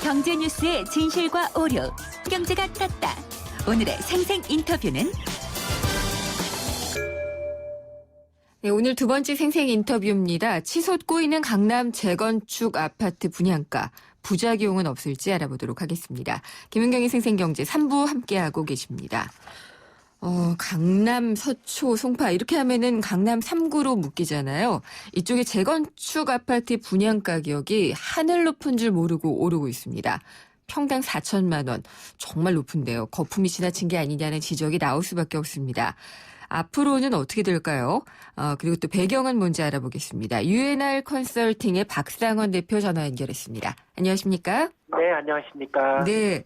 경제 뉴스의 진실과 오류, 경제가 떴다. 오늘의 생생 인터뷰는 네, 오늘 두 번째 생생 인터뷰입니다. 치솟 꼬이는 강남 재건축 아파트 분양가. 부작용은 없을지 알아보도록 하겠습니다. 김은경의 생생경제 3부 함께하고 계십니다. 강남, 서초, 송파 이렇게 하면은 강남 3구로 묶이잖아요. 이쪽에 재건축 아파트 분양 가격이 하늘 높은 줄 모르고 오르고 있습니다. 평당 4천만 원. 정말 높은데요. 거품이 지나친 게 아니냐는 지적이 나올 수밖에 없습니다. 앞으로는 어떻게 될까요? 그리고 또 배경은 뭔지 알아보겠습니다. UNR 컨설팅의 박상원 대표 전화 연결했습니다. 안녕하십니까? 네, 안녕하십니까? 네.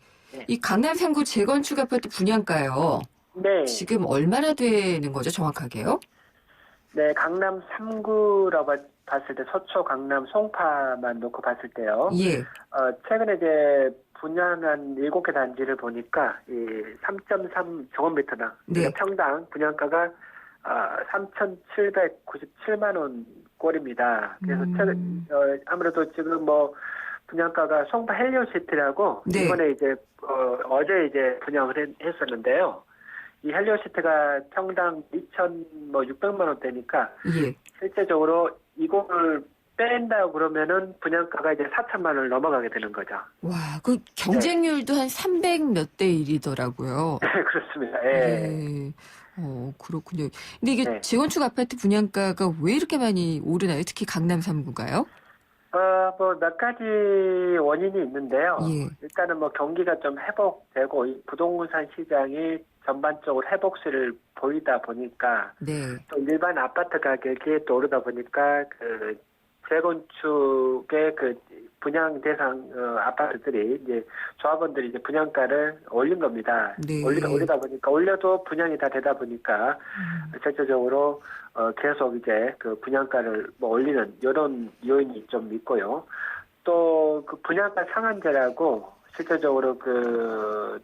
이 강남 3구 재건축 아파트 분양가요. 네. 지금 얼마나 되는 거죠, 정확하게요? 네, 강남 3구라고 봤을 때 서초, 강남, 송파만 놓고 봤을 때요. 예. 최근에 이제 분양한 7개 단지를 보니까 이 3.3 제곱미터당 네. 그러니까 평당 분양가가 3,797만 원 꼴입니다. 그래서 아무래도 지금 뭐 분양가가 송파 헬리오시티라고 네. 이번에 이제 어제 이제 분양을 했었는데요. 이 헬리오시티가 평당 2,600만 원대니까 예. 실제적으로 이걸 뺀다 그러면은 분양가가 이제 4천만 원을 넘어가게 되는 거죠. 와, 그 경쟁률도 한 300 몇 대 1이더라고요. 네, 그렇습니다. 예. 네. 그렇군요. 근데 이게 네. 재건축 아파트 분양가가 왜 이렇게 많이 오르나요? 특히 강남 3구가요? 뭐 몇 가지 원인이 있는데요. 예. 일단은 뭐 경기가 좀 회복되고 이 부동산 시장이 전반적으로 회복세를 보이다 보니까 네. 또 일반 아파트 가격이 또 오르다 보니까 그 재건축의 그 분양 대상 아파트들이 이제 조합원들이 이제 분양가를 올린 겁니다. 네. 올리다 보니까 올려도 분양이 다 되다 보니까 실질적으로 계속 이제 그 분양가를 뭐 올리는 이런 요인이 좀 있고요. 또 그 분양가 상한제라고 실질적으로 그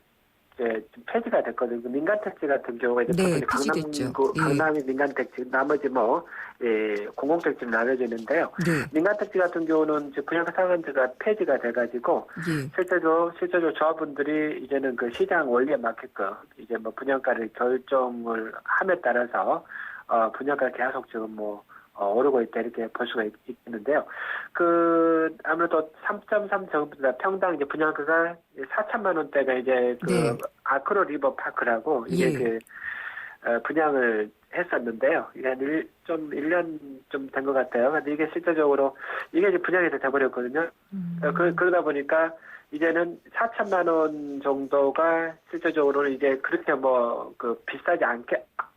이제 좀 폐지가 됐거든요. 그 민간택지 같은 경우가 이제 네, 보통 폐지됐죠. 강남이 민간택지, 나머지 뭐 공공택지로 나눠지는데요. 네. 민간택지 같은 경우는 이제 분양가 상한제가 폐지가 돼가지고 예. 실제로 조합원들이 이제는 그 시장 원리에 맞게끔 이제 뭐 분양가를 결정을 함에 따라서 분양가 계속 지금 뭐 오르고 있다 이렇게 볼 수가 있는데요. 그 아무래도 3.3 제곱미터 평당 이제 분양가가 4천만 원대가 이제 그 네. 아크로 리버 파크라고 이게 예. 그 분양을 했었는데요. 이게 한 1년 좀 된 것 같아요. 근데 이게 실제적으로 이게 이제 분양이 돼버렸거든요. 그러다 보니까 이제는 4천만 원 정도가 실제적으로는 이제 그렇게 뭐 그 비싸지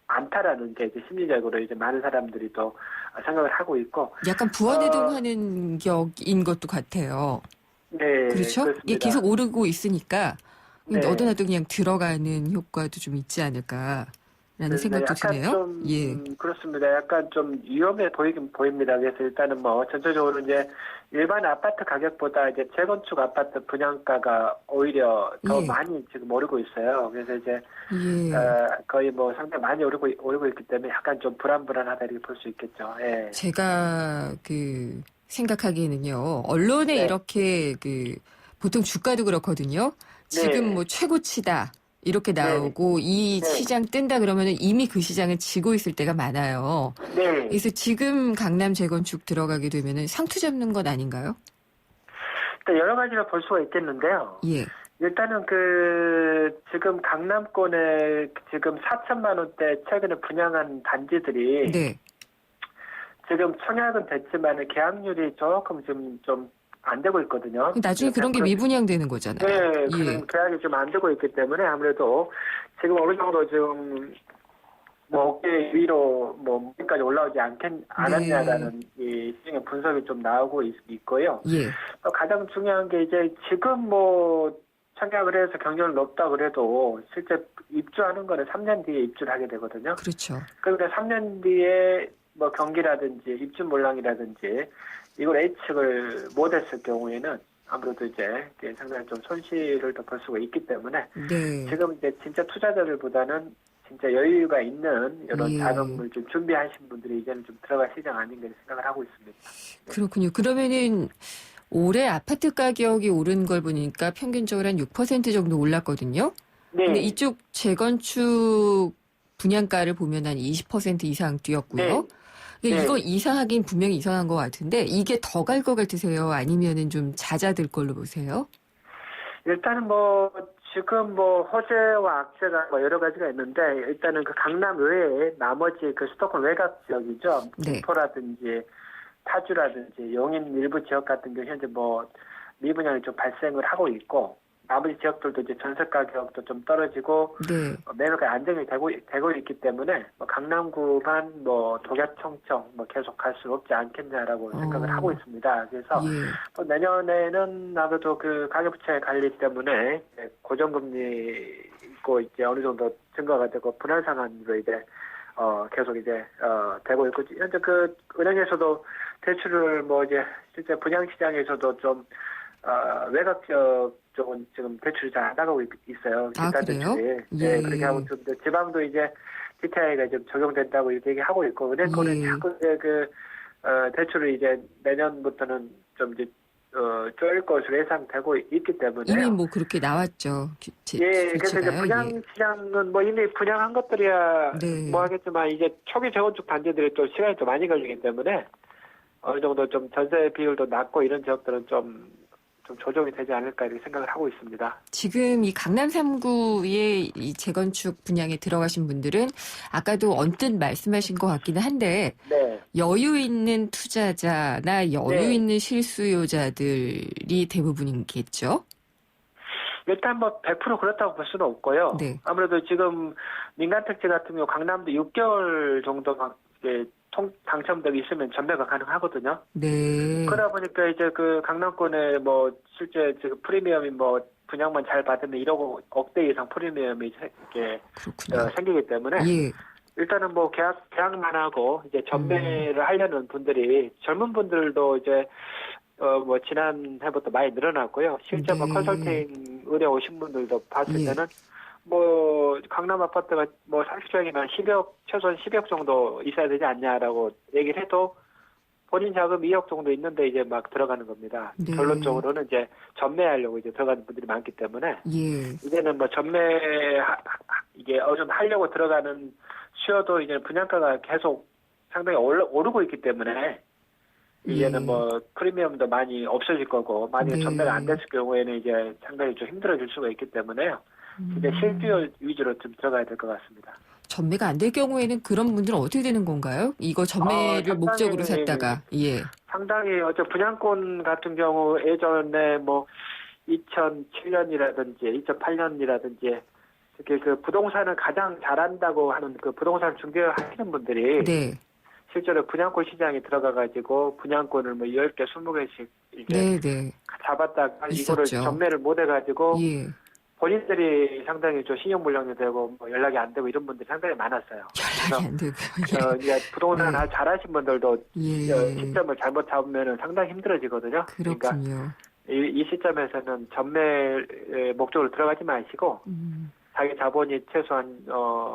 않다라는 게 이제 심리적으로 이제 많은 사람들이 또 생각을 하고 있고. 약간 부원해동하는 격인 것도 같아요. 네. 그렇죠? 그렇습니다. 이게 계속 오르고 있으니까 네. 너도나도 그냥 들어가는 효과도 좀 있지 않을까라는 생각도 약간 드네요. 좀, 예. 그렇습니다. 약간 좀 위험해 보이긴 보입니다. 그래서 일단은 뭐 전체적으로 이제 일반 아파트 가격보다 이제 재건축 아파트 분양가가 오히려 더 예. 많이 지금 오르고 있어요. 그래서 이제 예. 거의 뭐 상당히 많이 오르고 있기 때문에 약간 좀 불안불안하다 이렇게 볼 수 있겠죠. 예. 제가 그 생각하기에는요. 언론에 네. 이렇게 그 보통 주가도 그렇거든요. 지금 네. 뭐 최고치다 이렇게 나오고 이 네. 시장 뜬다 그러면은 이미 그 시장을 지고 있을 때가 많아요. 네. 그래서 지금 강남 재건축 들어가게 되면은 상투 잡는 것 아닌가요? 일단 여러 가지로 볼 수가 있겠는데요. 예. 일단은 지금 강남권에 지금 4천만 원대 최근에 분양한 단지들이 네. 지금 청약은 됐지만 계약률이 조금 지금 좀 안 되고 있거든요. 나중에 그런 게 미분양되는 거잖아요. 네, 예. 그런 계약이 좀 안 되고 있기 때문에 아무래도 지금 어느 정도 지금 뭐 어깨 위로 뭐 여기까지 올라오지 않았냐라는 이 시장의 분석이 좀 나오고 있고요. 예. 또 가장 중요한 게 이제 지금 뭐 청약을 해서 경쟁률 높다 그래도 실제 입주하는 거는 3년 뒤에 입주를 하게 되거든요. 그렇죠. 그런데 3년 뒤에 뭐 경기라든지 입주 물량이라든지 이걸 예측을 못했을 경우에는 아무래도 이제 상당히 좀 손실을 더 볼 수가 있기 때문에 네. 지금 이제 진짜 투자자들보다는 진짜 여유가 있는 이런 예. 자금을 좀 준비하신 분들이 이제는 좀 들어갈 시장 아닌가 생각을 하고 있습니다. 그렇군요. 그러면은 올해 아파트 가격이 오른 걸 보니까 평균적으로 한 6% 정도 올랐거든요. 네. 근데 이쪽 재건축 분양가를 보면 한 20% 이상 뛰었고요. 네. 근데 네. 이거 이상하긴 분명히 이상한 것 같은데 이게 더 갈 것 같으세요? 아니면은 좀 잦아들 걸로 보세요? 일단은 뭐 지금 뭐 호재와 악재가 뭐 여러 가지가 있는데 일단은 그 강남 외에 나머지 그 수도권 외곽 지역이죠. 네. 김포라든지 파주라든지 용인 일부 지역 같은 경우 현재 뭐 미분양이 좀 발생을 하고 있고 나머지 지역들도 이제 전세 가격도 좀 떨어지고 네. 매매가 안정이 되고 있기 때문에 뭐 강남구만 뭐 독야청청 뭐 계속 갈 수 없지 않겠냐라고 생각을 하고 있습니다. 그래서 예. 또 내년에는 아무래도 그 가계부채 관리 때문에 고정금리 있고 이제 어느 정도 증가가 되고 분할 상환으로 이제 계속 이제 되고 있고 현재 그 은행에서도 대출을 뭐 이제 실제 분양 시장에서도 좀 외곽 지역 쪽은 지금 대출이 잘 안 나가고 있어요. 아, 집단 그래요? 대출이. 예. 네, 그렇게 하고 좀 지방도 이제 DTI가 좀 적용된다고 이렇게 얘기하고 있고 은행권은 예. 자꾸 이제 그 대출을 이제 내년부터는 좀 이제 줄일 것으로 예상되고 있기 때문에 이미 뭐 그렇게 나왔죠. 예, 그래서 이제 조치가요. 분양 예. 시장은 뭐 이미 분양한 것들이야 네. 뭐 하겠지만 이제 초기 재건축 단지들이 또 시간이 좀 많이 걸리기 때문에 어느 정도 좀 전세 비율도 낮고 이런 지역들은 좀 조정이 되지 않을까 이렇게 생각을 하고 있습니다. 지금 이 강남 3구의 이 재건축 분양에 들어가신 분들은 아까도 언뜻 말씀하신 것 같기는 한데 네. 여유 있는 투자자나 여유 네. 있는 실수요자들이 대부분이겠죠? 일단 뭐 100% 그렇다고 볼 수는 없고요. 네. 아무래도 지금 민간택지 같은 경우 강남도 6개월 정도만 이제 당첨되고 있으면 전매가 가능하거든요. 네. 그러다 보니까 이제 그 강남권에 뭐 실제 지금 프리미엄이 뭐 분양만 잘 받으면 1억 억대 이상 프리미엄이 이렇게 그렇군요. 생기기 때문에 예. 일단은 뭐 계약만 하고 이제 전매를 하려는 분들이 젊은 분들도 이제 뭐 지난 해부터 많이 늘어났고요. 실제 뭐 네. 컨설팅 의뢰 오신 분들도 봤을 예. 때는 뭐 강남 아파트가 뭐 상식적이면 10억 최소한 10억 정도 있어야 되지 않냐라고 얘기를 해도 본인 자금 2억 정도 있는데 이제 막 들어가는 겁니다. 네. 결론적으로는 이제 전매하려고 이제 들어가는 분들이 많기 때문에 예. 이제는 뭐 이게 어느 정도 하려고 들어가는 수요도 이제 분양가가 계속 상당히 오르고 있기 때문에 이제는 예. 뭐 프리미엄도 많이 없어질 거고 만약에 네. 전매가 안 됐을 경우에는 이제 상당히 좀 힘들어질 수가 있기 때문에요. 이제 실수요 위주로 좀 들어가야 될 것 같습니다. 전매가 안 될 경우에는 그런 분들은 어떻게 되는 건가요? 이거 전매를 상당히, 목적으로 샀다가 예. 상당히 분양권 같은 경우 예전에 뭐 2007년이라든지 2008년이라든지 특히 그 부동산을 가장 잘한다고 하는 그 부동산 중개하시는 분들이 네. 실제로 분양권 시장에 들어가가지고 분양권을 뭐 10개, 20개씩 이제 네, 네. 잡았다가 있었죠. 이거를 전매를 못 해가지고 예. 본인들이 상당히 좀 신용불량이 되고 뭐 연락이 안 되고 이런 분들이 상당히 많았어요. 연락이 안 되고요. 이제 부동산 네. 잘하신 분들도 예. 시점을 잘못 잡으면 상당히 힘들어지거든요. 그러니까 그렇군요. 이 시점에서는 전매 목적으로 들어가지 마시고 자기 자본이 최소한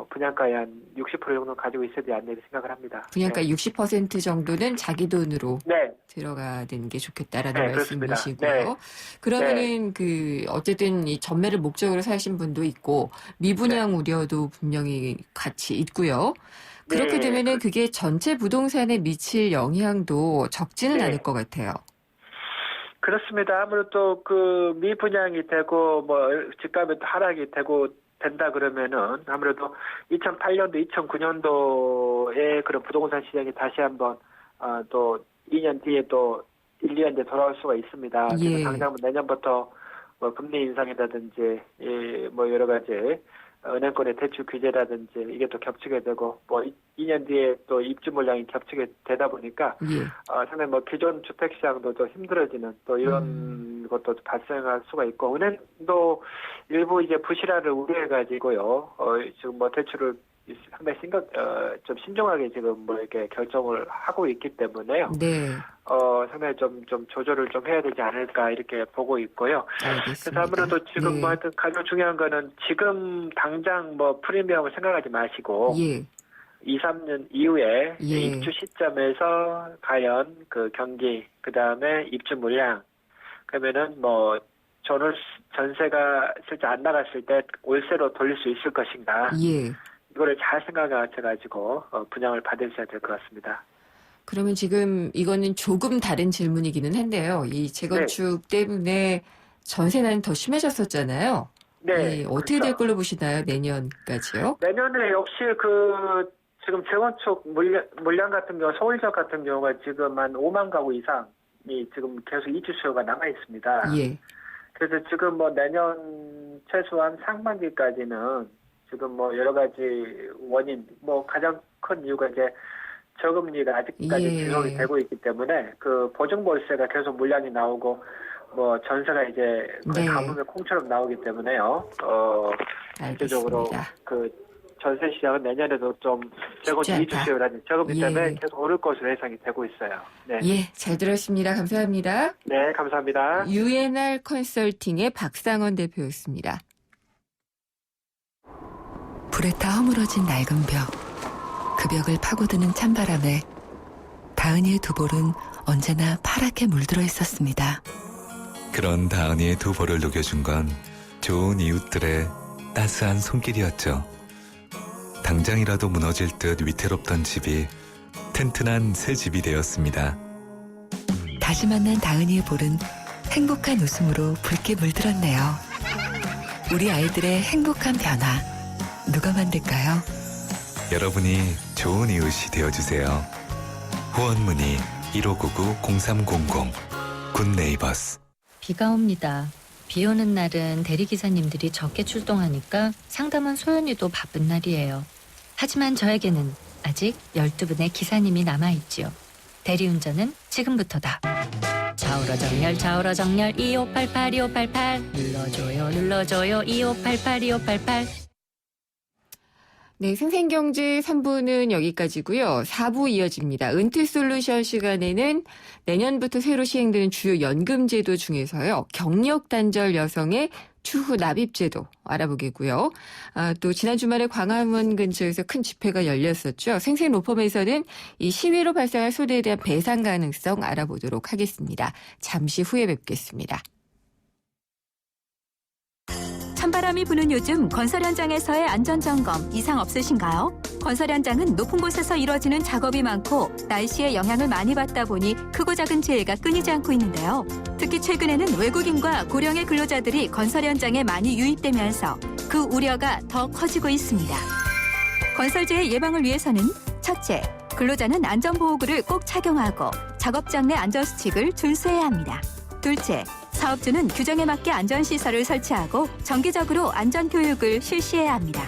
분양가의 한 60% 정도 가지고 있어야 되지 않나 이렇게 생각을 합니다. 분양가 네. 60% 정도는 자기 돈으로 네. 들어가는 게 좋겠다라는 네, 그렇습니다. 말씀이시고요. 네. 그러면은 그 어쨌든 이 전매를 목적으로 사신 분도 있고 미분양 우려도 분명히 같이 있고요. 그렇게 네. 되면은 그게 전체 부동산에 미칠 영향도 적지는 네. 않을 것 같아요. 그렇습니다. 아무래도 그 미분양이 되고 뭐 집값이 하락이 된다 그러면은 아무래도 2008년도, 2009년도에 그런 부동산 시장이 다시 한번 또 2년 뒤에 또 1, 2년 뒤에 돌아올 수가 있습니다. 예. 그래서 당장 내년부터 뭐 금리 인상이라든지 뭐 여러 가지 은행권의 대출 규제라든지 이게 또 겹치게 되고 뭐 2년 뒤에 또 입주 물량이 겹치게 되다 보니까 예. 상당히 뭐 기존 주택 시장도 좀 힘들어지는 또 이런 것도 발생할 수가 있고 은행도 일부 이제 부실화를 우려해 가지고요. 지금 뭐 대출을 상당히 좀 신중하게 지금 뭐 이렇게 결정을 하고 있기 때문에요. 네. 상당히 좀 조절을 좀 해야 되지 않을까 이렇게 보고 있고요. 알겠습니다. 그래서 아무래도 지금 네. 뭐 하여튼 가장 중요한 거는 지금 당장 뭐 프리미엄을 생각하지 마시고 예. 2, 3년 이후에 예. 입주 시점에서 과연 그 경기, 그 다음에 입주 물량, 그러면은 뭐 전세가 실제 안 나갔을 때 월세로 돌릴 수 있을 것인가. 예. 이거를 잘 생각하셔가지고 분양을 받으셔야 될 것 같습니다. 그러면 지금 이거는 조금 다른 질문이기는 한데요. 이 재건축 때문에 전세난이 더 심해졌었잖아요. 네. 예, 어떻게 될 그렇죠. 걸로 보시나요? 내년까지요? 내년에 역시 지금 재건축 물량 같은 경우 서울 지역 같은 경우가 지금 한 5만 가구 이상이 지금 계속 이주 수요가 남아 있습니다. 예. 그래서 지금 뭐 내년 최소한 상반기까지는 지금 뭐 여러 가지 원인, 뭐 가장 큰 이유가 이제 저금리가 아직까지 예. 지속이 되고 있기 때문에 그 보증월세가 계속 물량이 나오고 뭐 전세가 이제 네. 가뭄의 콩처럼 나오기 때문에요. 전체적으로 알겠습니다. 그 전세 시장은 내년에도 좀 재건축 쉽지 이주 않다. 수요라는 저금리 때문에 예. 계속 오를 것으로 예상이 되고 있어요. 네, 예, 잘 들었습니다. 감사합니다. 네 감사합니다. UNR 컨설팅의 박상원 대표였습니다. 불에 타 허물어진 낡은 벽. 그 벽을 파고드는 찬바람에 다은이의 두 볼은 언제나 파랗게 물들어 있었습니다. 그런 다은이의 두 볼을 녹여준 건 좋은 이웃들의 따스한 손길이었죠. 당장이라도 무너질 듯 위태롭던 집이 튼튼한 새 집이 되었습니다. 다시 만난 다은이의 볼은 행복한 웃음으로 붉게 물들었네요. 우리 아이들의 행복한 변화, 누가 만들까요? 여러분이 좋은 이웃이 되어주세요. 후원문의 1599-0300 굿네이버스. 비가 옵니다. 비 오는 날은 대리기사님들이 적게 출동하니까 상담원 소연이도 바쁜 날이에요. 하지만 저에게는 아직 12분의 기사님이 남아있지요. 대리운전은 지금부터다. 좌우로 정렬 2588 눌러줘요 2588. 네, 생생경제 3부는 여기까지고요. 4부 이어집니다. 은퇴솔루션 시간에는 내년부터 새로 시행되는 주요 연금제도 중에서요. 경력단절 여성의 추후 납입제도 알아보겠고요. 또 지난 주말에 광화문 근처에서 큰 집회가 열렸었죠. 생생로펌에서는 이 시위로 발생한 소득에 대한 배상 가능성 알아보도록 하겠습니다. 잠시 후에 뵙겠습니다. 찬바람이 부는 요즘 건설 현장에서의 안전점검 이상 없으신가요? 건설 현장은 높은 곳에서 이뤄지는 작업이 많고 날씨의 영향을 많이 받다 보니 크고 작은 재해가 끊이지 않고 있는데요. 특히 최근에는 외국인과 고령의 근로자들이 건설 현장에 많이 유입되면서 그 우려가 더 커지고 있습니다. 건설재해 예방을 위해서는 첫째, 근로자는 안전보호구를 꼭 착용하고 작업장 내 안전수칙을 준수해야 합니다. 둘째, 사업주는 규정에 맞게 안전시설을 설치하고 정기적으로 안전교육을 실시해야 합니다.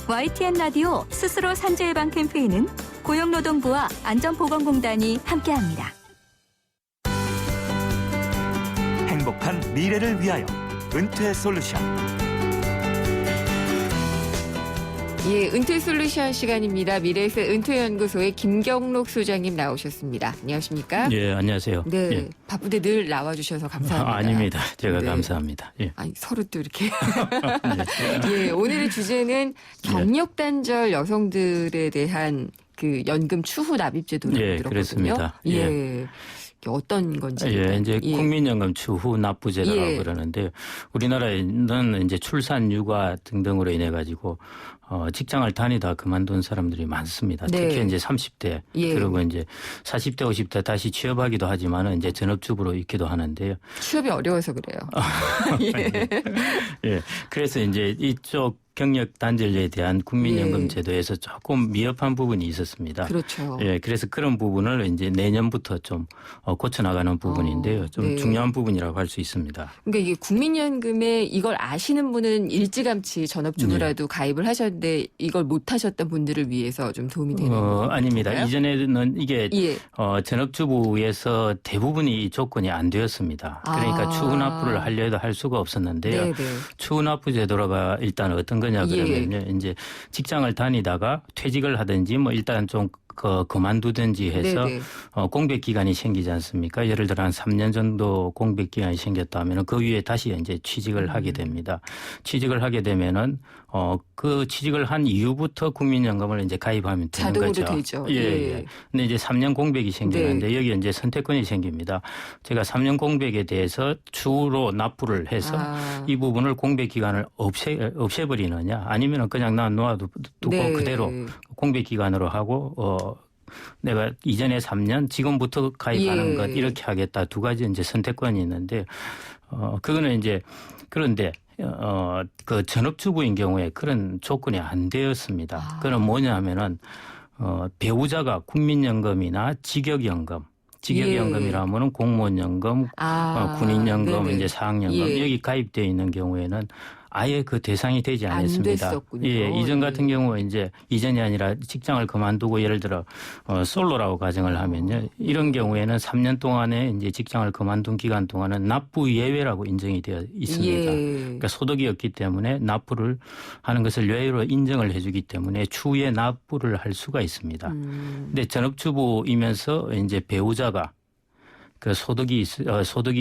YTN 라디오 스스로 산재예방 캠페인은 고용노동부와 안전보건공단이 함께합니다. 행복한 미래를 위하여 은퇴솔루션. 예, 은퇴솔루션 시간입니다. 미래에서 은퇴연구소의 김경록 소장님 나오셨습니다. 안녕하십니까? 예, 안녕하세요. 네, 예. 바쁜데 늘 나와주셔서 감사합니다. 아닙니다. 제가 네. 감사합니다. 예. 아니, 서로 또 이렇게. 예, 오늘의 주제는 경력단절 여성들에 대한 그 연금 추후 납입제도를 예, 들었거든요. 그렇습니다. 예. 이게 어떤 건지. 예, 이제 예. 국민연금 추후 납부제라고 예. 그러는데 우리나라에는 이제 출산, 육아 등등으로 인해 가지고 직장을 다니다 그만둔 사람들이 많습니다. 네. 특히 이제 30대 예. 그리고 이제 40대, 50대 다시 취업하기도 하지만은 이제 전업주부로 있기도 하는데요. 취업이 어려워서 그래요. 예. 예. 그래서 이제 이쪽 경력 단절에 대한 국민연금 예. 제도에서 조금 미흡한 부분이 있었습니다. 그렇죠. 예, 그래서 그런 부분을 이제 내년부터 좀 고쳐나가는 부분인데요. 좀 네. 중요한 부분이라고 할 수 있습니다. 그러니까 이게 국민연금에 이걸 아시는 분은 일찌감치 전업주부라도 가입을 하셨는데 이걸 못 하셨던 분들을 위해서 좀 도움이 되는 아닙니다. 건가요? 이전에는 이게 예. 전업주부에서 대부분이 조건이 안 되었습니다. 그러니까 아. 추후 납부를 하려 해도 할 수가 없었는데요. 네네. 추후 납부 제도가 일단 어떤 거냐 그러면요. 이제 직장을 다니다가 퇴직을 하든지 뭐 일단 좀 그만두든지 해서 네네. 공백 기간이 생기지 않습니까? 예를 들어 한 3년 정도 공백 기간이 생겼다면 그 위에 다시 이제 취직을 하게 됩니다. 취직을 하게 되면은 그 취직을 한 이후부터 국민연금을 이제 가입하면 되는 자동으로 거죠. 되죠. 예, 예. 예. 근데 이제 3년 공백이 생기는데 네. 여기 이제 선택권이 생깁니다. 제가 3년 공백에 대해서 추후로 납부를 해서 이 부분을 공백 기간을 없애버리느냐 아니면 그냥 나 놓아두고 네. 그대로 공백 기간으로 하고 내가 이전에 3년 지금부터 가입하는 예. 것 이렇게 하겠다 두 가지 이제 선택권이 있는데 그거는 이제 그런데 그 전업주부인 경우에 그런 조건이 안 되었습니다. 그건 뭐냐면은 배우자가 국민연금이나 직역연금이라면은 공무원연금, 군인연금, 네네. 이제 사학연금 예. 여기 가입되어 있는 경우에는 아예 그 대상이 되지 안 않았습니다. 됐었군요. 예, 이전 같은 예. 경우에 이제 이전이 아니라 직장을 그만두고 예를 들어 솔로라고 가정을 하면요, 이런 경우에는 3년 동안에 이제 직장을 그만둔 기간 동안은 납부 예외라고 인정이 되어 있습니다. 예. 그러니까 소득이 없기 때문에 납부를 하는 것을 예외로 인정을 해주기 때문에 추후에 납부를 할 수가 있습니다. 근데 전업주부이면서 이제 배우자가 그 소득이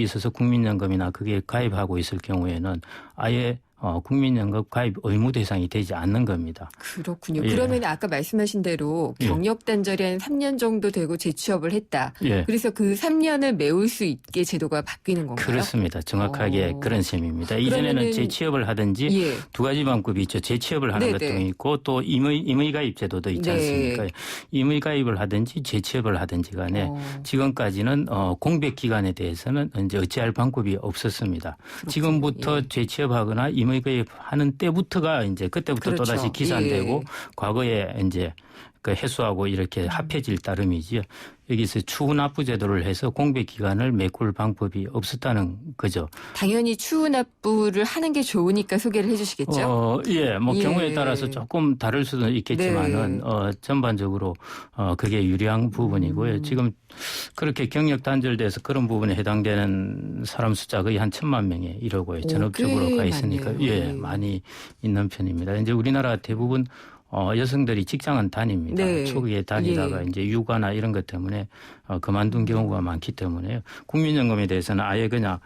있어서 국민연금이나 그게 가입하고 있을 경우에는 아예 국민연금 가입 의무 대상이 되지 않는 겁니다. 그렇군요. 예. 그러면 아까 말씀하신 대로 예. 경력 단절이 한 3년 정도 되고 재취업을 했다. 예. 그래서 그 3년을 메울 수 있게 제도가 바뀌는 건가요? 그렇습니다. 정확하게 그런 셈입니다. 이전에는 그러면은- 재취업을 하든지 예. 두 가지 방법이 있죠. 재취업을 하는 네네. 것도 있고 또 임의가입 제도도 있지 네. 않습니까? 임의가입을 하든지 재취업을 하든지 간에 지금까지는 공백 기간에 대해서는 이제 어찌할 방법이 없었습니다. 지금부터 예. 재취업하거나 임의가입하는 때부터가 이제 그때부터 그렇죠. 또다시 기산되고 예. 과거에 이제 그 해소하고 이렇게 합해질 따름이지요. 여기서 추후 납부 제도를 해서 공백 기간을 메꿀 방법이 없었다는 거죠. 당연히 추후 납부를 하는 게 좋으니까 소개를 해 주시겠죠? 예, 뭐 예. 경우에 따라서 조금 다를 수는 있겠지만은 네. 전반적으로 그게 유리한 부분이고요. 지금 그렇게 경력 단절돼서 그런 부분에 해당되는 사람 숫자 거의 한 1,000만 명에 이르고요. 전업주부로 꽤 가 있으니까 많네요. 예, 예. 많이 있는 편입니다. 이제 우리나라 대부분 여성들이 직장은 다닙니다. 네. 초기에 다니다가 예. 이제 육아나 이런 것 때문에 그만둔 경우가 많기 때문에요. 국민연금에 대해서는 아예 그냥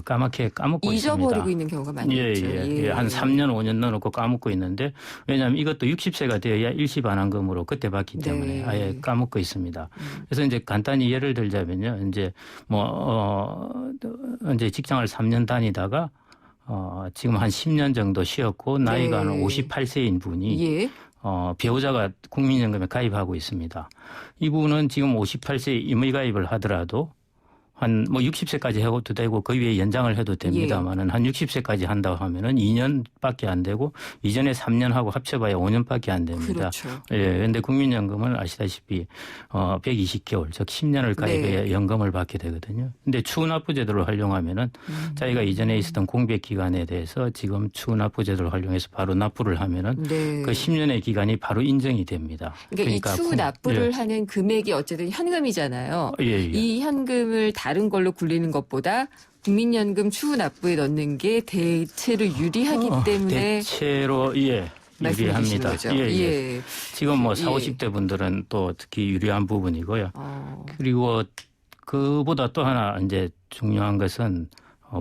까맣게 까먹고 잊어버리고 있습니다. 있는 경우가 많죠. 예. 한 3년, 5년 넣어놓고 까먹고 있는데 왜냐하면 이것도 60세가 되어야 일시반환금으로 그때 받기 때문에 네. 아예 까먹고 있습니다. 그래서 이제 간단히 예를 들자면요. 이제 이제 직장을 3년 다니다가 지금 한 10년 정도 쉬었고 나이가 네. 한 58세인 분이 예. 배우자가 국민연금에 가입하고 있습니다. 이분은 지금 58세 임의가입을 하더라도 한 60세까지 해도 되고 그 위에 연장을 해도 됩니다만은 한 60세까지 한다고 하면은 2년밖에 안 되고 이전에 3년하고 합쳐봐야 5년밖에 안 됩니다. 그렇죠. 예. 그런데 국민연금은 아시다시피 120개월 즉 10년을 가입해야 네. 연금을 받게 되거든요. 근데 추후납부 제도를 활용하면은 자기가 이전에 있었던 공백 기간에 대해서 지금 추후납부 제도를 활용해서 바로 납부를 하면은 네. 그 10년의 기간이 바로 인정이 됩니다. 그러니까 이 추후 납부를 하는 금액이 어쨌든 현금이잖아요. 예. 이 현금을 다른 걸로 굴리는 것보다 국민연금 추후 납부에 넣는 게 대체로 유리하기 때문에 대체로 말씀해 주시는 유리합니다. 거죠. 예. 지금 뭐 40, 예. 50대 분들은 또 특히 유리한 부분이고요. 어. 그리고 그보다 또 하나 이제 중요한 것은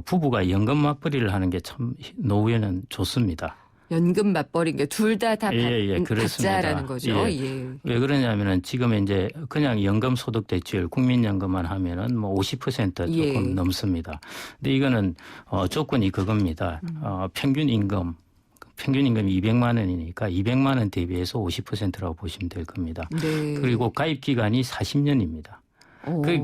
부부가 연금 맞벌이를 하는 게 참 노후에는 좋습니다. 연금 맞벌이 둘 다 그렇습니다. 받자라는 거죠. 예. 왜 그러냐면은 지금 이제 그냥 연금 소득 대출 국민연금만 하면은 50% 조금 예. 넘습니다. 근데 이거는 조건이 그겁니다. 평균 임금이 200만 원이니까 200만 원 대비해서 50%라고 보시면 될 겁니다. 네. 그리고 가입 기간이 40년입니다.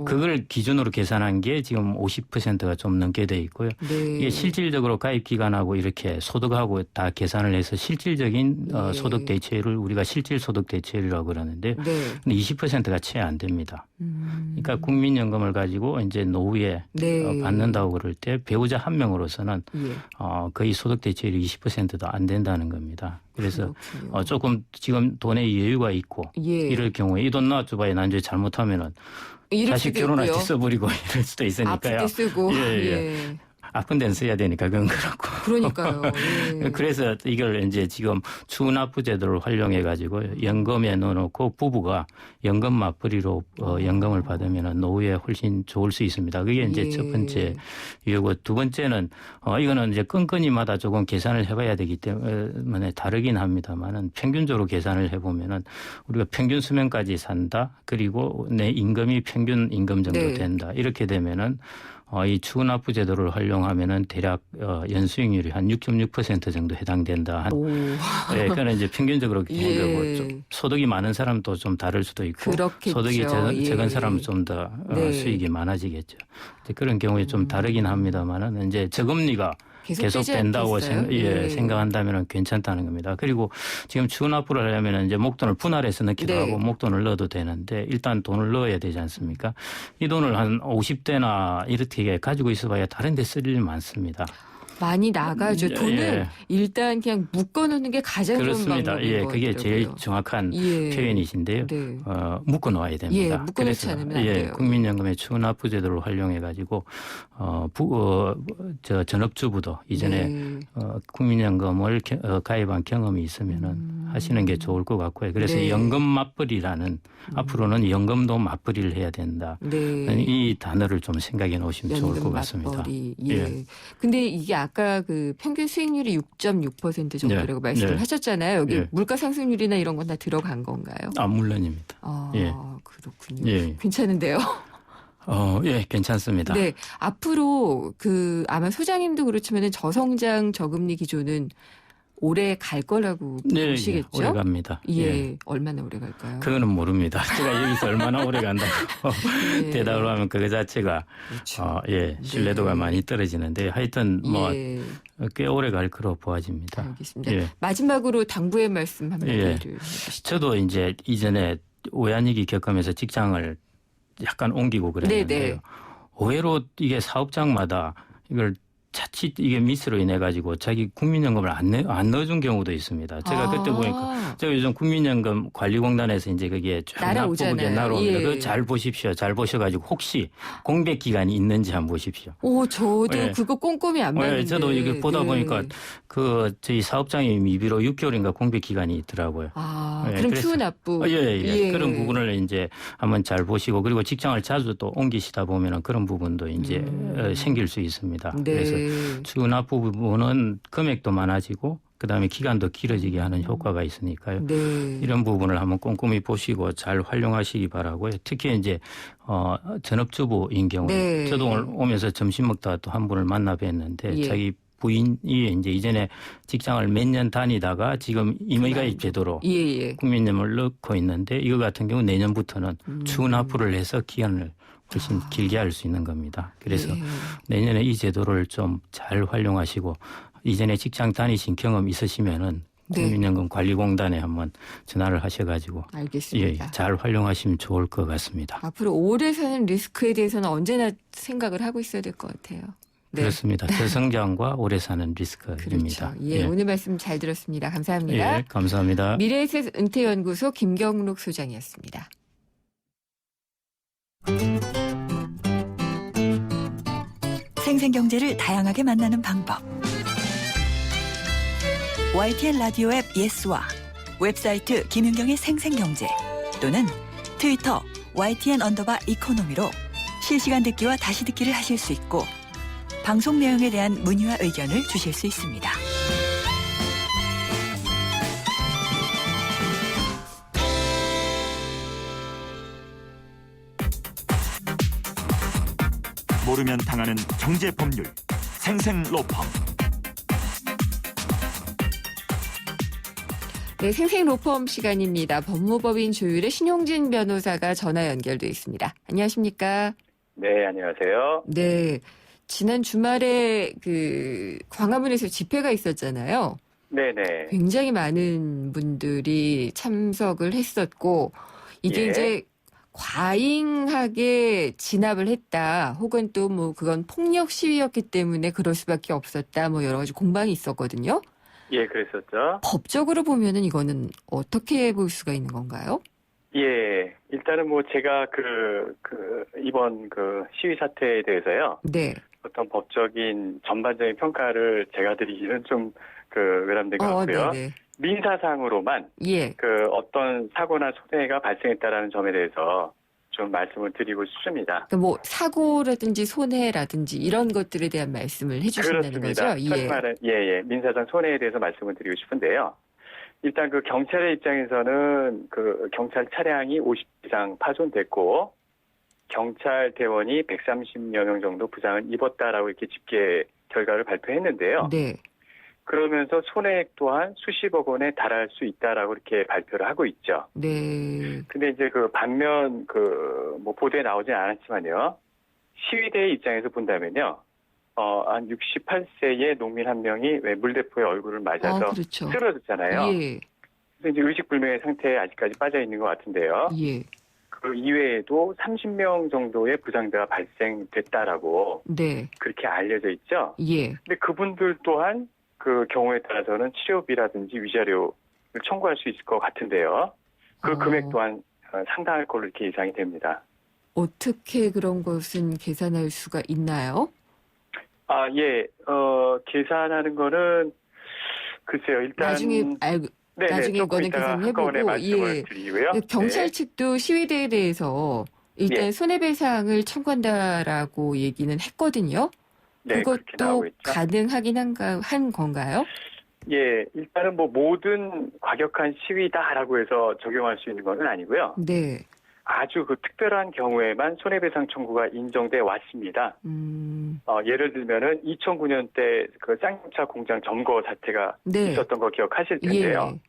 그걸 기준으로 계산한 게 지금 50%가 좀 넘게 돼 있고요. 네. 이게 실질적으로 가입 기간하고 이렇게 소득하고 다 계산을 해서 실질적인 네. 소득 대체율을 우리가 실질 소득 대체율이라고 그러는데 네. 근데 20%가 채 안 됩니다. 그러니까 국민연금을 가지고 이제 노후에 네. 받는다고 그럴 때 배우자 한 명으로서는 예. 거의 소득 대체율이 20%도 안 된다는 겁니다. 그래서 그렇군요. 조금 지금 돈에 여유가 있고 예. 이럴 경우에 이 돈 놔줘봐야 나중에 잘못하면은 이럴 다시 수도 결혼할 때 있고요. 써버리고 이럴 수도 있으니까요. 아플 때 쓰고. 예. 예. 아픈 데는 써야 되니까 그건 그렇고. 그러니까요. 예. 그래서 이걸 이제 지금 추납부 제도를 활용해 가지고 연금에 넣어놓고 부부가 연금 맞벌이로 연금을 받으면 노후에 훨씬 좋을 수 있습니다. 그게 이제 예. 첫 번째 이유고, 두 번째는 이거는 이제 건건이마다 조금 계산을 해봐야 되기 때문에 다르긴 합니다만은 평균적으로 계산을 해보면은 우리가 평균 수명까지 산다. 그리고 내 임금이 평균 임금 정도 네. 된다. 이렇게 되면은 이 추납부 제도를 활용하면은 대략 연수익률이 한 6.6% 정도 해당된다. 오. 네, 그거는 이제 평균적으로 한 예. 거고, 좀 소득이 많은 사람도 좀 다를 수도 있고, 그렇겠죠. 소득이 예. 적은 사람은 좀 더 네. 수익이 많아지겠죠. 이제 그런 경우에 좀 다르긴 합니다만은 이제 저금리가 계속 되지 된다고 않겠어요? 생각한다면 괜찮다는 겁니다. 그리고 지금 추납부를 하려면 이제 목돈을 분할해서 넣기도 네. 하고 목돈을 넣어도 되는데, 일단 돈을 넣어야 되지 않습니까? 이 돈을 한 50대나 이렇게 가지고 있어봐야 다른 데 쓸 일이 많습니다. 많이 나가죠. 돈을 예. 일단 그냥 묶어놓는 게 가장 그렇습니다. 좋은 방법인 예, 것 그게 제일 같더라고요. 정확한 예. 표현이신데요. 네. 묶어 놓아야 됩니다. 예, 묶어놓지 않으면 안 돼요. 국민연금의 추납부 제도를 활용해 가지고 전업주부도 이전에 네. 국민연금을 가입한 경험이 있으면은 하시는 게 좋을 것 같고요. 그래서 네. 연금 맞벌이라는 앞으로는 연금도 맞벌이를 해야 된다. 네. 이 단어를 좀 생각해 놓으시면 좋을 것 같습니다. 맞벌이. 예. 예. 근데 이게 아까 그 평균 수익률이 6.6% 정도라고 네. 말씀을 네. 하셨잖아요. 여기 예. 물가 상승률이나 이런 건 다 들어간 건가요? 물론입니다. 아, 예. 그렇군요. 예. 괜찮은데요. 예, 괜찮습니다. 네. 앞으로 아마 소장님도 그렇지만은 저성장 저금리 기조는 오래 갈 거라고 네, 보시겠죠? 오래 갑니다. 예. 얼마나 오래 갈까요? 그거는 모릅니다. 제가 여기서 얼마나 오래 간다고 예. 대답을 하면 그거 자체가 그렇죠. 신뢰도가 네. 많이 떨어지는데, 하여튼 예. 꽤 오래 갈 거로 보아집니다. 알겠습니다. 예. 마지막으로 당부의 말씀 한마디를 해주시죠. 저도 이제 이전에 우연히기 겪으면서 직장을 약간 옮기고 그랬는데요. 네네. 의외로 이게 사업장마다 이걸 자칫 이게 미스로 인해 가지고 자기 국민연금을 안 넣어준 경우도 있습니다. 제가 그때 보니까 제가 요즘 국민연금 관리공단에서 이제 그게 쭉 날아오잖아요. 날아옵니다. 예. 그거 잘 보십시오. 잘 보셔가지고 혹시 공백 기간이 있는지 한번 보십시오. 오, 저도 예. 그거 꼼꼼히 안 봤는데. 저도 이게 보다 네. 보니까 저희 사업장이 미비로 6개월인가 공백 기간이 있더라고요. 아, 예, 그럼 그래서- 추납부. 예. 그런 부분을 이제 한번 잘 보시고, 그리고 직장을 자주 또 옮기시다 보면은 그런 부분도 이제 생길 수 있습니다. 네. 그래서 추납부 부분은 금액도 많아지고 그다음에 기간도 길어지게 하는 효과가 있으니까요. 네. 이런 부분을 한번 꼼꼼히 보시고 잘 활용하시기 바라고요. 특히 이제 전업주부인 경우에 네. 저도 오늘 오면서 점심 먹다가 또 한 분을 만나 뵀는데 예. 자기 부인이 이제 이전에 직장을 몇 년 다니다가 지금 임의가입 제도로 예. 국민연금을 넣고 있는데, 이거 같은 경우 내년부터는 추납부를 해서 기한을 훨씬 길게 할 수 있는 겁니다. 그래서 예. 내년에 이 제도를 좀 잘 활용하시고, 이전에 직장 다니신 경험 있으시면은 네. 국민연금 관리공단에 한번 전화를 하셔가지고 알겠습니다. 잘 활용하시면 좋을 것 같습니다. 앞으로 오래 사는 리스크에 대해서는 언제나 생각을 하고 있어야 될 것 같아요. 네. 그렇습니다. 저성장과 오래 사는 리스크입니다. 그렇죠. 예, 오늘 말씀 잘 들었습니다. 감사합니다. 예, 감사합니다. 미래에셋 은퇴연구소 김경록 소장이었습니다. 생생경제를 다양하게 만나는 방법. YTN 라디오 앱 예스와 웹사이트 김윤경의 생생경제 또는 트위터 YTN_이코노미로 실시간 듣기와 다시 듣기를 하실 수 있고, 방송 내용에 대한 문의와 의견을 주실 수 있습니다. 모르면 당하는 경제 법률 생생로펌. 네, 생생로펌 시간입니다. 법무법인 조율의 신용진 변호사가 전화 연결돼 있습니다. 안녕하십니까? 네, 안녕하세요. 네, 지난 주말에 광화문에서 집회가 있었잖아요. 네네. 굉장히 많은 분들이 참석을 했었고, 이게 예. 이제 과잉하게 진압을 했다, 혹은 또 뭐 그건 폭력 시위였기 때문에 그럴 수밖에 없었다, 뭐 여러 가지 공방이 있었거든요. 예, 그랬었죠. 법적으로 보면은 이거는 어떻게 볼 수가 있는 건가요? 예, 일단은 뭐 제가 이번 시위 사태에 대해서요. 네. 어떤 법적인 전반적인 평가를 제가 드리기는 좀 외람된 것 같고요. 네네. 민사상으로만 예. 어떤 사고나 손해가 발생했다라는 점에 대해서 좀 말씀을 드리고 싶습니다. 그러니까 뭐 사고라든지 손해라든지 이런 것들에 대한 말씀을 해주신다는 그렇습니다. 거죠? 흔히 말하는 민사상 손해에 대해서 말씀을 드리고 싶은데요. 일단 경찰의 입장에서는 경찰 차량이 50 이상 파손됐고 경찰 대원이 130여 명 정도 부상을 입었다라고 이렇게 집계 결과를 발표했는데요. 네. 그러면서 손해액 또한 수십억 원에 달할 수 있다라고 이렇게 발표를 하고 있죠. 네. 근데 이제 반면 보도에 나오진 않았지만요. 시위대의 입장에서 본다면요. 한 68세의 농민 한 명이 왜 물대포의 얼굴을 맞아서 그렇죠. 쓰러졌잖아요. 예. 그래서 이제 의식불명의 상태에 아직까지 빠져 있는 것 같은데요. 예. 그 이외에도 30명 정도의 부상자가 발생됐다라고 네. 그렇게 알려져 있죠. 예. 근데 그분들 또한 경우에 따라서는 치료비라든지 위자료를 청구할 수 있을 것 같은데요. 금액 또한 상당할 걸로 이렇게 예상이 됩니다. 어떻게 그런 것은 계산할 수가 있나요? 계산하는 거는 글쎄요. 일단 나중에 나중에 이거는 계산을 해보고 드리고요. 경찰 측도 시위대에 대해서 일단 손해배상을 청구한다라고 얘기는 했거든요. 네, 그것도 가능하긴 한 건가요? 예, 일단은 모든 과격한 시위다라고 해서 적용할 수 있는 것은 아니고요. 네. 아주 특별한 경우에만 손해배상 청구가 인정돼 왔습니다. 예를 들면은 2009년 때 쌍용차 공장 점거 사태가 있었던 거 기억하실 텐데요. 예.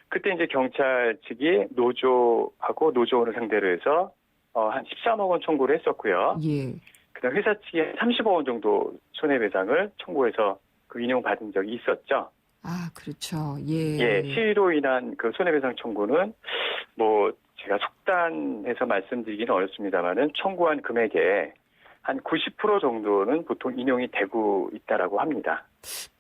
그때 이제 경찰 측이 노조하고 노조원을 상대로 해서 한 13억 원 청구를 했었고요. 예. 그다음 회사 측이 30억 원 정도 손해배상을 청구해서 인용받은 적이 있었죠. 그렇죠. 예. 시위로 인한 손해배상 청구는 제가 속단해서 말씀드리기는 어렵습니다만은 청구한 금액의 한 90% 정도는 보통 인용이 되고 있다라고 합니다.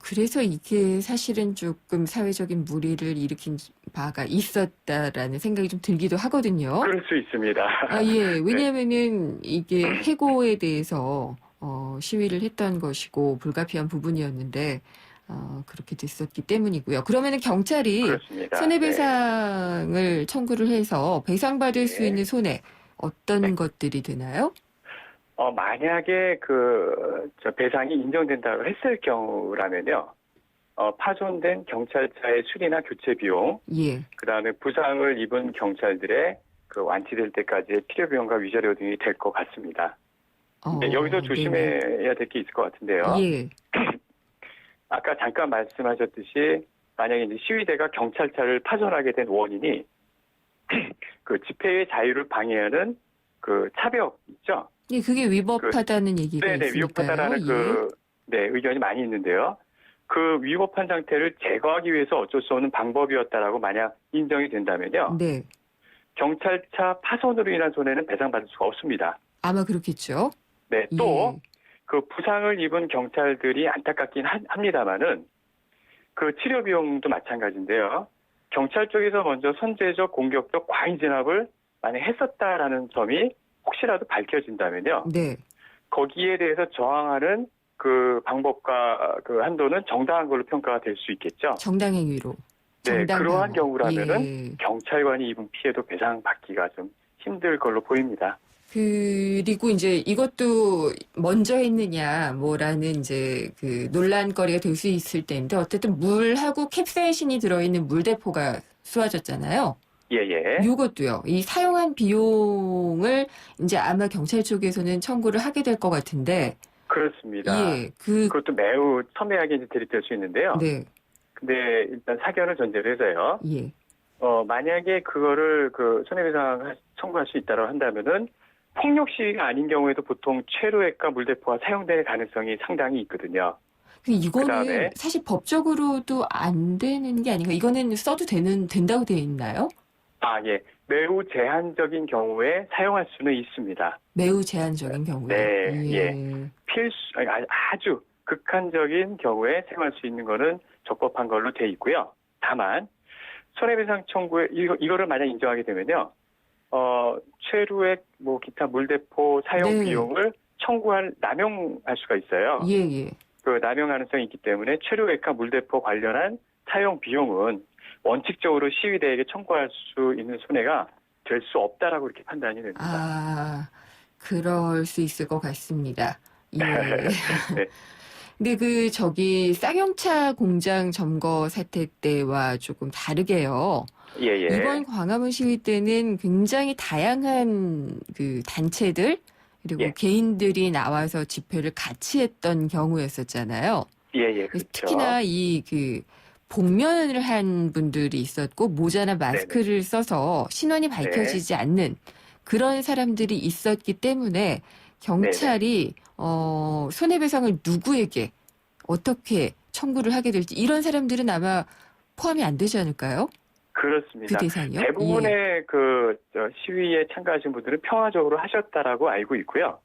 그래서 이게 사실은 조금 사회적인 물의를 일으킨 바가 있었다라는 생각이 좀 들기도 하거든요. 그럴 수 있습니다. 예. 왜냐하면은 이게 해고에 대해서 시위를 했던 것이고 불가피한 부분이었는데 그렇게 됐었기 때문이고요. 그러면은 경찰이 그렇습니다. 손해배상을 청구를 해서 배상받을 수 있는 손해 어떤 것들이 되나요? 만약에 배상이 인정된다고 했을 경우라면요. 파손된 경찰차의 수리나 교체 비용, 그다음에 부상을 입은 경찰들의 완치될 때까지의 필요 비용과 위자료 등이 될 것 같습니다. 여기서 조심해야 될 게 있을 것 같은데요. 아까 잠깐 말씀하셨듯이 만약에 이제 시위대가 경찰차를 파손하게 된 원인이 집회의 자유를 방해하는 차벽 있죠? 예, 그게 위법하다는 얘기가 있으니까요. 위법하다라는 의견이 많이 있는데요. 위법한 상태를 제거하기 위해서 어쩔 수 없는 방법이었다라고 만약 인정이 된다면요. 경찰차 파손으로 인한 손해는 배상받을 수가 없습니다. 아마 그렇겠죠. 네, 또 부상을 입은 경찰들이 안타깝긴 합니다만은 치료 비용도 마찬가지인데요. 경찰 쪽에서 먼저 선제적 공격적 과잉 진압을 만약 했었다라는 점이 혹시라도 밝혀진다면요. 거기에 대해서 저항하는 방법과 한도는 정당한 걸로 평가가 될 수 있겠죠. 정당행위로. 그러한 경우라면은 경찰관이 입은 피해도 배상받기가 좀 힘들 걸로 보입니다. 그리고 이제 이것도 먼저 했느냐 뭐라는 이제 논란거리가 될 수 있을 텐데 어쨌든 물하고 캡사이신이 들어있는 물대포가 쏘아졌잖아요. 이것도요. 이 사용한 비용을 이제 아마 경찰 쪽에서는 청구를 하게 될 것 같은데. 그렇습니다. 그것도 매우 첨예하게 이제 들이댈 수 있는데요. 근데 일단 사견을 전제로 해서요. 만약에 그거를 손해배상 청구할 수 있다고 한다면은 폭력 시위가 아닌 경우에도 보통 최루액과 물대포가 사용될 가능성이 상당히 있거든요. 이거는 그다음에 사실 법적으로도 안 되는 게 아닌가? 이거는 써도 된다고 되어 있나요? 매우 제한적인 경우에 사용할 수는 있습니다. 매우 제한적인 경우에? 아주 극한적인 경우에 사용할 수 있는 거는 적법한 걸로 돼 있고요. 다만 손해배상 청구에 이거를 만약 인정하게 되면요. 최루액 기타 물대포 사용 비용을 남용할 수가 있어요. 예. 그 남용 가능성이 있기 때문에 최루액화 물대포 관련한 사용 비용은 원칙적으로 시위대에게 청구할 수 있는 손해가 될 수 없다라고 이렇게 판단이 됩니다. 아, 그럴 수 있을 것 같습니다. 예. 네. 근데 쌍용차 공장 점거 사태 때와 조금 다르게요. 예. 이번 광화문 시위 때는 굉장히 다양한 그 단체들 그리고 예. 개인들이 나와서 집회를 같이 했던 경우였었잖아요. 예, 그렇죠. 특히나 복면을 한 분들이 있었고 모자나 마스크를 써서 신원이 밝혀지지 않는 그런 사람들이 있었기 때문에 경찰이 손해배상을 누구에게 어떻게 청구를 하게 될지 이런 사람들은 아마 포함이 안 되지 않을까요? 그렇습니다. 그 대상이요? 대부분의 시위에 참가하신 분들은 평화적으로 하셨다라고 알고 있고요.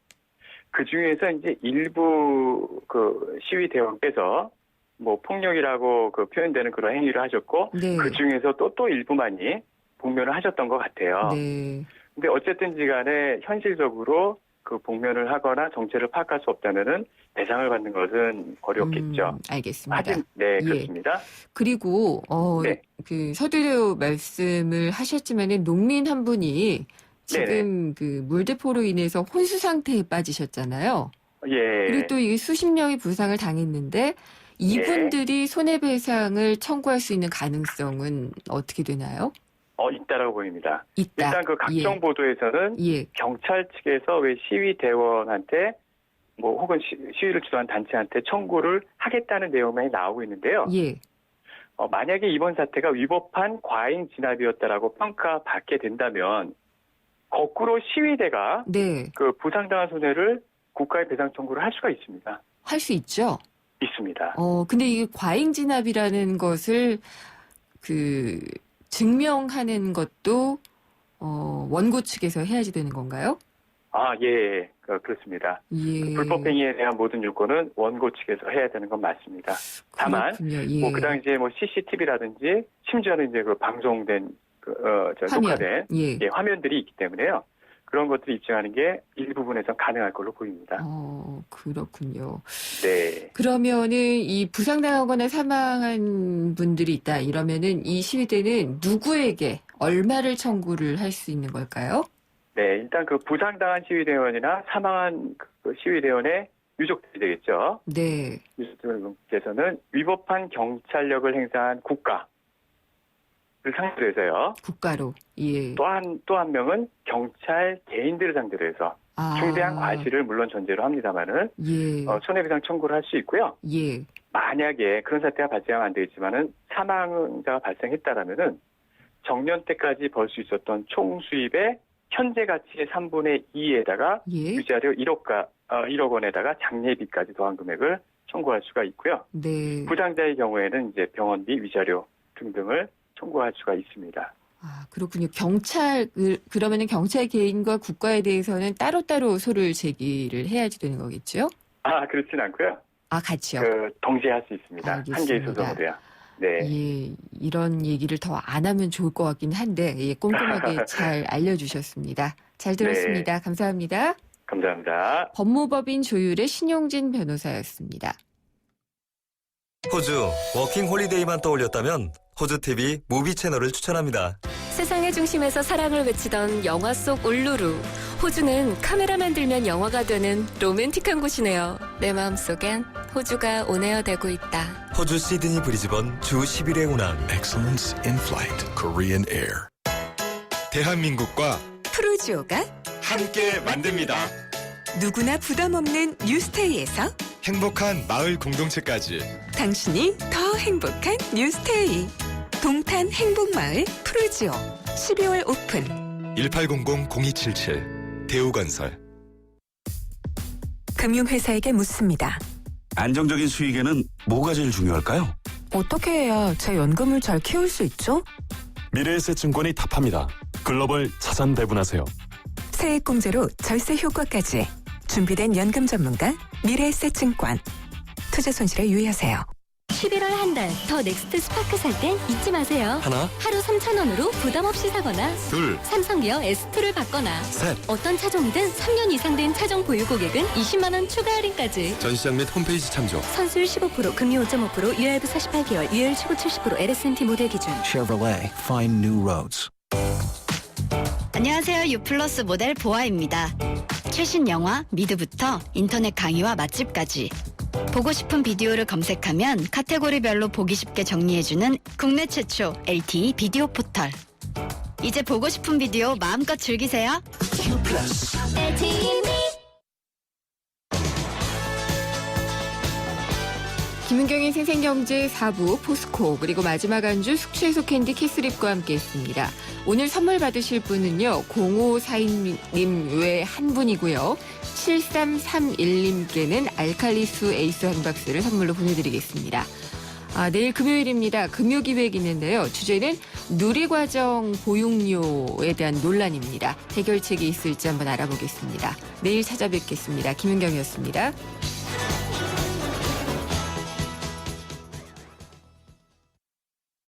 그 중에서 이제 일부 시위 대원께서 폭력이라고 표현되는 그런 행위를 하셨고, 네. 그 중에서 또 일부만이 복면을 하셨던 것 같아요. 네. 근데 어쨌든지 간에 현실적으로 복면을 하거나 정체를 파악할 수 없다면은 배상을 받는 것은 어렵겠죠. 알겠습니다. 네, 그렇습니다. 그리고 네. 서두에 말씀을 하셨지만은 농민 한 분이 지금 물대포로 인해서 혼수 상태에 빠지셨잖아요. 예. 그리고 또 수십 명이 부상을 당했는데 이분들이 손해배상을 청구할 수 있는 가능성은 어떻게 되나요? 있다라고 보입니다. 있다. 일단 각종 보도에서는 경찰 측에서 왜 시위 대원한테 혹은 시위를 주도한 단체한테 청구를 하겠다는 내용이 나오고 있는데요. 예. 만약에 이번 사태가 위법한 과잉 진압이었다라고 평가받게 된다면 거꾸로 시위대가 부상당한 손해를 국가에 배상 청구를 할 수가 있습니다. 할 수 있죠. 있습니다. 근데 이게 과잉 진압이라는 것을 증명하는 것도 원고 측에서 해야지 되는 건가요? 예, 그렇습니다. 예. 불법 행위에 대한 모든 요건은 원고 측에서 해야 되는 건 맞습니다. 다만 예. 그 당시에 CCTV라든지 심지어는 이제 방송된 녹화된 화면들이 있기 때문에요. 그런 것들이 입증하는 게 일부분에서 가능할 걸로 보입니다. 그렇군요. 네. 그러면은 이 부상당하거나 사망한 분들이 있다 이러면은 이 시위대는 누구에게 얼마를 청구를 할 수 있는 걸까요? 네, 일단 부상당한 시위대원이나 사망한 시위대원의 유족들이 되겠죠. 네. 유족들께서는 위법한 경찰력을 행사한 국가를 상대로 해서요. 국가로. 예. 또 한 명은 경찰 개인들을 상대로 해서 중대한 과실을 물론 전제로 합니다만은 손해배상 청구를 할 수 있고요. 예. 만약에 그런 사태가 발생하면 안 되겠지만은 사망자가 발생했다라면은 정년 때까지 벌 수 있었던 총 수입의 현재 가치의 3분의 2에다가 위자료 1억 원에다가 장례비까지 더한 금액을 청구할 수가 있고요. 네. 부상자의 경우에는 이제 병원비, 위자료 등등을 청구할 수가 있습니다. 그렇군요. 그러면은 경찰 개인과 국가에 대해서는 따로따로 소를 제기를 해야지 되는 거겠죠? 그렇진 않고요. 같이요? 동시에 할 수 있습니다. 알겠습니다. 한 개의 소송으로요. 네. 예, 이런 얘기를 더 안 하면 좋을 것 같긴 한데, 꼼꼼하게 잘 알려주셨습니다. 잘 들었습니다. 네. 감사합니다. 감사합니다. 법무법인 조율의 신용진 변호사였습니다. 호주 워킹 홀리데이만 떠올렸다면 호주TV 무비 채널을 추천합니다. 세상의 중심에서 사랑을 외치던 영화 속 울루루. 호주는 카메라만 들면 영화가 되는 로맨틱한 곳이네요. 내 마음속엔 호주가 온에어되고 있다. 호주 시드니 브리즈번 주 10일의 운항. Excellence in Flight Korean Air. 대한민국과 프루지오가 함께 만듭니다. 누구나 부담 없는 뉴스테이에서 행복한 마을 공동체까지 당신이 더 행복한 뉴스테이. 동탄 행복마을 프루지오 12월 오픈. 1800-0277 대우건설. 금융회사에게 묻습니다. 안정적인 수익에는 뭐가 제일 중요할까요? 어떻게 해야 제 연금을 잘 키울 수 있죠? 미래에셋증권이 답합니다. 글로벌 자산 배분하세요. 세액공제로 절세 효과까지 준비된 연금 전문가 미래에셋증권. 투자 손실에 유의하세요. 11월 한 달 더 넥스트 스파크 살 땐 잊지 마세요. 하나, 하루 3,000원으로 부담 없이 사거나 둘, 삼성기어 S2를 받거나 셋. 어떤 차종이든 3년 이상 된 차종 보유 고객은 20만 원 추가 할인까지. 전시장 및 홈페이지 참조. 선수율 15%, 금리 5.5%, 유효할부 48개월, 유효율 최고 70%, LS&T 모델 기준. Chevrolet, find new roads. 안녕하세요. 유플러스 모델 보아입니다. 최신 영화, 미드부터 인터넷 강의와 맛집까지 보고 싶은 비디오를 검색하면 카테고리별로 보기 쉽게 정리해주는 국내 최초 LTE 비디오 포털. 이제 보고 싶은 비디오 마음껏 즐기세요. 김은경의 생생경제 4부 포스코 그리고 마지막 안주 숙취해소 캔디 키스립과 함께했습니다. 오늘 선물 받으실 분은요. 0542님 외 한 분이고요. 7331님께는 알칼리수 에이스 한 박스를 선물로 보내드리겠습니다. 내일 금요일입니다. 금요기획 있는데요. 주제는 누리과정 보육료에 대한 논란입니다. 해결책이 있을지 한번 알아보겠습니다. 내일 찾아뵙겠습니다. 김은경이었습니다.